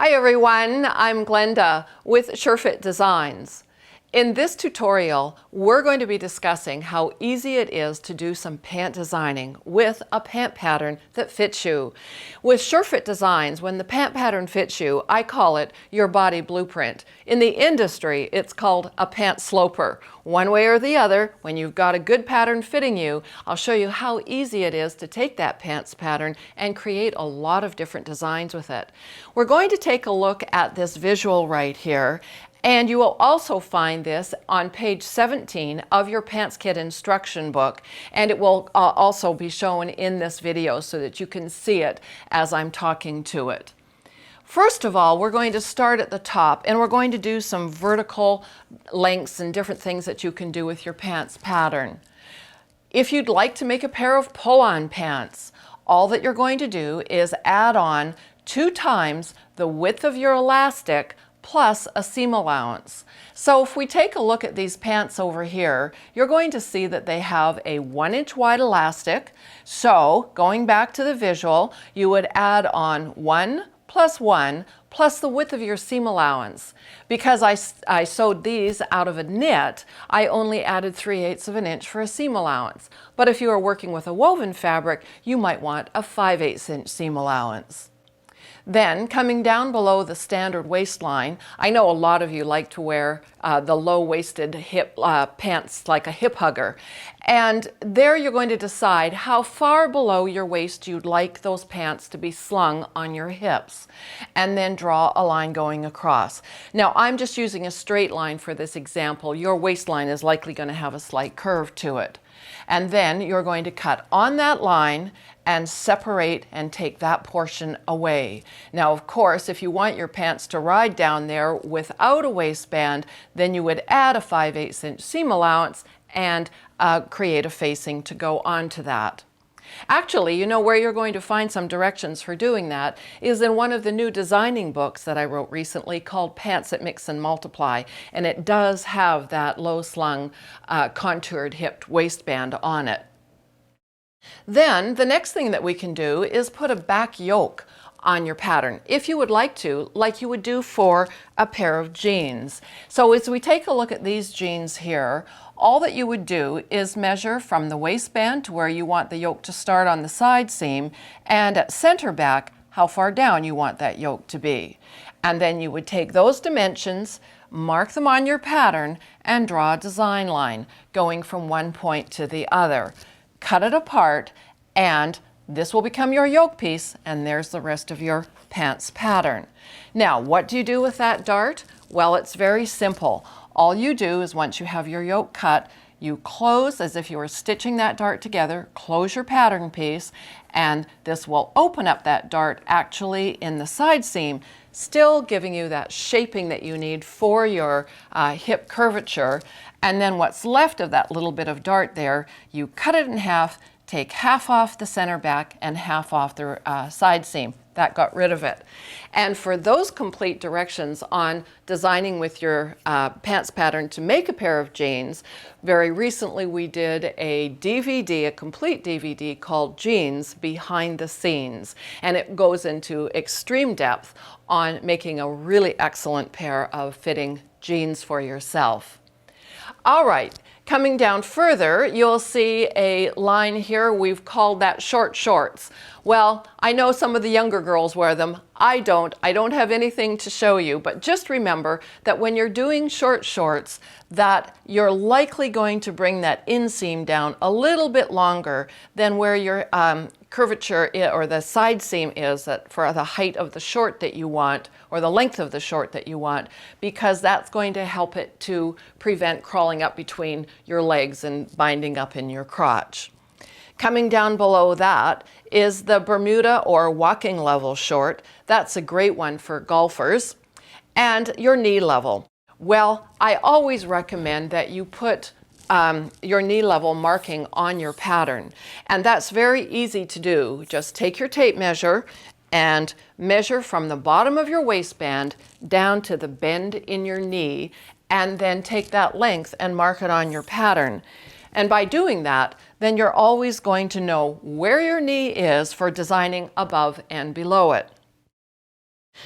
Hi everyone, I'm Glenda with SureFit Designs. In this tutorial, we're going to be discussing how easy it is to do some pant designing with a pant pattern that fits you. With SureFit Designs, when the pant pattern fits you, I call it your body blueprint. In the industry, it's called a pant sloper. One way or the other, when you've got a good pattern fitting you, I'll show you how easy it is to take that pants pattern and create a lot of different designs with it. We're going to take a look at this visual right here. And you will also find this on page 17 of your Pants Kit instruction book, and it will also be shown in this video so that you can see it as I'm talking to it. First of all, we're going to start at the top and we're going to do some vertical lengths and different things that you can do with your pants pattern. If you'd like to make a pair of pull-on pants, all that you're going to do is add on 2 times the width of your elastic plus a seam allowance. So if we take a look at these pants over here, you're going to see that they have a 1-inch wide elastic. So going back to the visual, you would add on 1 plus 1 plus the width of your seam allowance. Because I sewed these out of a knit, I only added 3/8 of an inch for a seam allowance. But if you are working with a woven fabric, you might want a 5/8 inch seam allowance. Then coming down below the standard waistline, I know a lot of you like to wear the low-waisted hip pants like a hip hugger. And there you're going to decide how far below your waist you'd like those pants to be slung on your hips. And then draw a line going across. Now I'm just using a straight line for this example. Your waistline is likely going to have a slight curve to it. And then you're going to cut on that line and separate and take that portion away. Now, of course, if you want your pants to ride down there without a waistband, then you would add a 5/8 inch seam allowance and create a facing to go onto that. Actually, you know where you're going to find some directions for doing that is in one of the new designing books that I wrote recently called Pants That Mix and Multiply, and it does have that low slung contoured hipped waistband on it. Then the next thing that we can do is put a back yoke on your pattern, if you would like to, like you would do for a pair of jeans. So as we take a look at these jeans here, all that you would do is measure from the waistband to where you want the yoke to start on the side seam, and at center back, how far down you want that yoke to be. And then you would take those dimensions, mark them on your pattern, and draw a design line going from one point to the other. Cut it apart, and this will become your yoke piece, and there's the rest of your pants pattern. Now, what do you do with that dart? Well, it's very simple. All you do is once you have your yoke cut, you close as if you were stitching that dart together, close your pattern piece, and this will open up that dart actually in the side seam, still giving you that shaping that you need for your hip curvature. And then what's left of that little bit of dart there, you cut it in half, take half off the center back and half off the side seam. That got rid of it. And for those complete directions on designing with your pants pattern to make a pair of jeans, very recently we did a DVD, a complete DVD called Jeans Behind the Scenes. And it goes into extreme depth on making a really excellent pair of fitting jeans for yourself. All right. Coming down further, you'll see a line here. We've called that short shorts. Well, I know some of the younger girls wear them. I don't have anything to show you, but just remember that when you're doing short shorts, that you're likely going to bring that inseam down a little bit longer than where your curvature or the side seam is that for the height of the short that you want, or the length of the short that you want, because that's going to help it to prevent crawling up between your legs and binding up in your crotch. Coming down below that is the Bermuda or walking level short. That's a great one for golfers. And your knee level. Well, I always recommend that you put your knee level marking on your pattern. And that's very easy to do. Just take your tape measure and measure from the bottom of your waistband down to the bend in your knee, and then take that length and mark it on your pattern. And by doing that, then you're always going to know where your knee is for designing above and below it.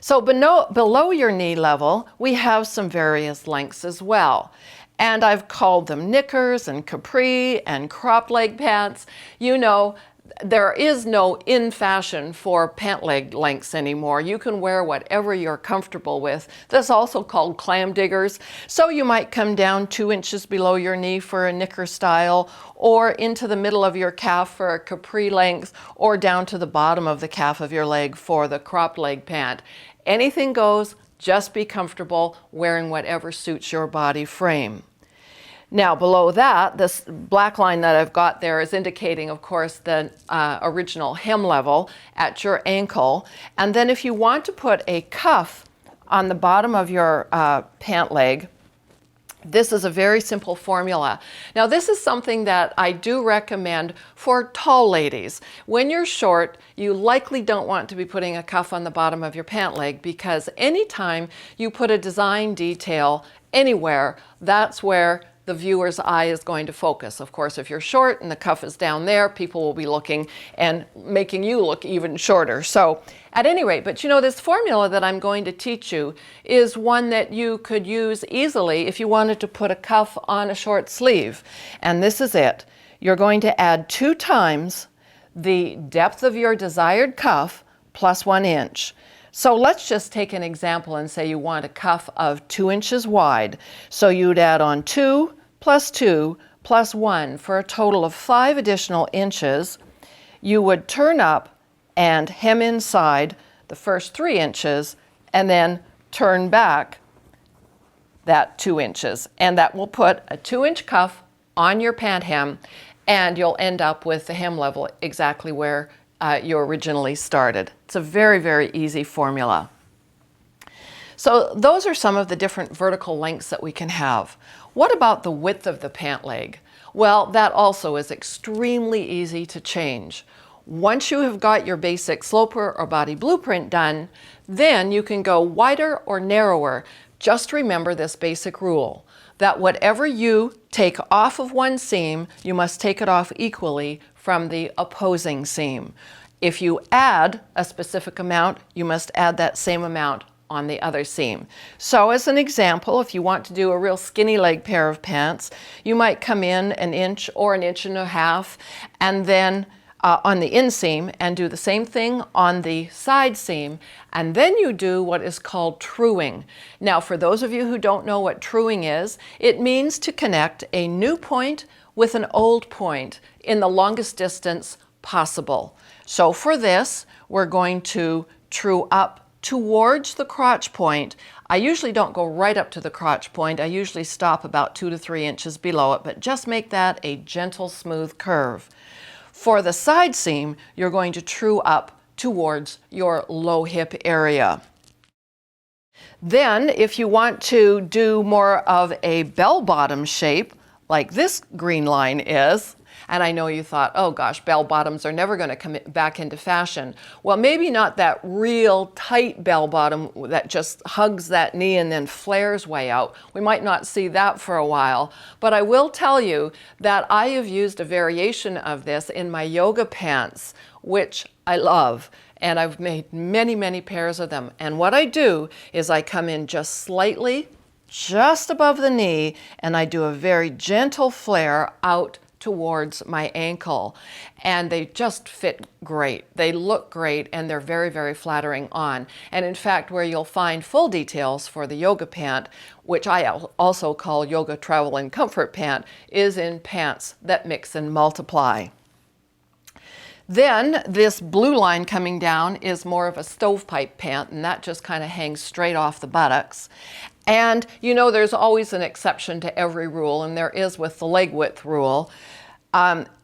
So below your knee level, we have some various lengths as well. And I've called them knickers and capri and crop leg pants. You know, there is no in fashion for pant leg lengths anymore. You can wear whatever you're comfortable with. That's also called clam diggers. So you might come down 2 inches below your knee for a knicker style, or into the middle of your calf for a capri length, or down to the bottom of the calf of your leg for the cropped leg pant. Anything goes. Just be comfortable wearing whatever suits your body frame. Now below that, this black line that I've got there is indicating, of course, the original hem level at your ankle. And then if you want to put a cuff on the bottom of your pant leg, this is a very simple formula. Now this is something that I do recommend for tall ladies. When you're short, you likely don't want to be putting a cuff on the bottom of your pant leg, because anytime you put a design detail anywhere, that's where the viewer's eye is going to focus. Of course, if you're short and the cuff is down there, people will be looking and making you look even shorter. So at any rate, but you know, this formula that I'm going to teach you is one that you could use easily if you wanted to put a cuff on a short sleeve. And this is it. You're going to add 2 times the depth of your desired cuff plus 1 inch. So let's just take an example and say you want a cuff of 2 inches wide. So you'd add on 2 plus 2 plus 1 for a total of 5 additional inches. You would turn up and hem inside the first 3 inches and then turn back that 2 inches. And that will put a 2-inch cuff on your pant hem, and you'll end up with the hem level exactly where you originally started. It's a very, very easy formula. So those are some of the different vertical lengths that we can have. What about the width of the pant leg? Well, that also is extremely easy to change. Once you have got your basic sloper or body blueprint done, then you can go wider or narrower. Just remember this basic rule, that whatever you take off of one seam, you must take it off equally from the opposing seam. If you add a specific amount, you must add that same amount on the other seam. So as an example, if you want to do a real skinny leg pair of pants, you might come in 1 inch or 1.5 inches and then on the inseam, and do the same thing on the side seam, and then you do what is called truing. Now for those of you who don't know what truing is, it means to connect a new point with an old point in the longest distance possible. So for this, we're going to true up towards the crotch point. I usually don't go right up to the crotch point. I usually stop about 2 to 3 inches below it, but just make that a gentle, smooth curve. For the side seam, you're going to true up towards your low hip area. Then, if you want to do more of a bell-bottom shape, like this green line is, and I know you thought, oh gosh, bell-bottoms are never going to come back into fashion. Well, maybe not that real tight bell-bottom that just hugs that knee and then flares way out. We might not see that for a while, but I will tell you that I have used a variation of this in my yoga pants, which I love. And I've made many, many pairs of them. And what I do is I come in just slightly, just above the knee, and I do a very gentle flare out towards my ankle, and they just fit great. They look great, and they're very, very flattering on. And in fact, where you'll find full details for the yoga pant, which I also call yoga travel and comfort pant, is in Pants That Mix and Multiply. Then this blue line coming down is more of a stovepipe pant, and that just kind of hangs straight off the buttocks. And you know, there's always an exception to every rule, and there is with the leg width rule.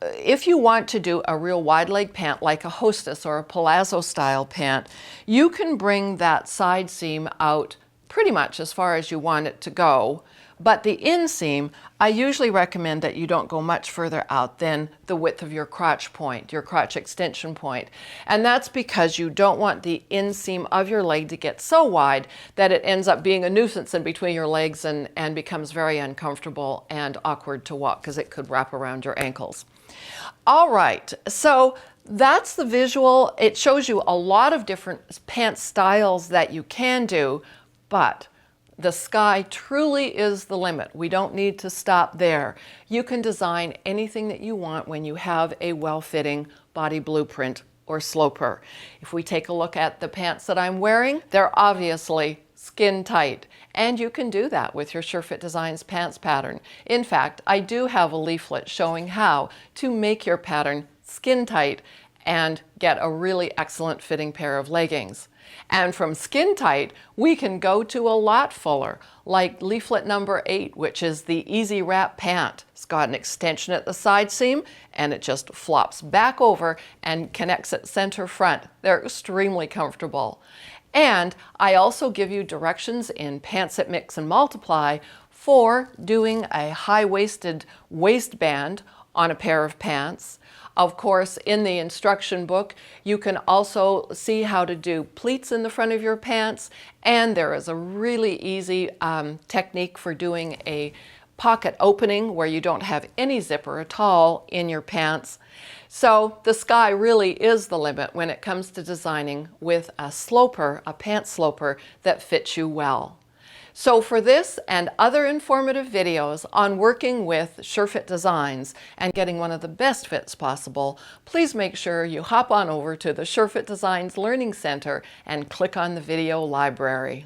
If you want to do a real wide leg pant like a hostess or a palazzo style pant, you can bring that side seam out pretty much as far as you want it to go. But the inseam, I usually recommend that you don't go much further out than the width of your crotch point, your crotch extension point. And that's because you don't want the inseam of your leg to get so wide that it ends up being a nuisance in between your legs and becomes very uncomfortable and awkward to walk, because it could wrap around your ankles. All right, so That's the visual. It shows you a lot of different pant styles that you can do, but the sky truly is the limit. We don't need to stop there. You can design anything that you want when you have a well-fitting body blueprint or sloper. If we take a look at the pants that I'm wearing, they're obviously skin tight, and you can do that with your SureFit Designs pants pattern. In fact, I do have a leaflet showing how to make your pattern skin tight and get a really excellent fitting pair of leggings. And from skin tight, we can go to a lot fuller, like leaflet number 8, which is the Easy Wrap pant. It's got an extension at the side seam, and it just flops back over and connects at center front. They're extremely comfortable. And I also give you directions in Pants That Mix and Multiply for doing a high-waisted waistband on a pair of pants. Of course, in the instruction book, you can also see how to do pleats in the front of your pants, and there is a really easy technique for doing a pocket opening where you don't have any zipper at all in your pants. So the sky really is the limit when it comes to designing with a sloper, a pant sloper that fits you well. So for this and other informative videos on working with SureFit Designs and getting one of the best fits possible, please make sure you hop on over to the SureFit Designs Learning Center and click on the video library.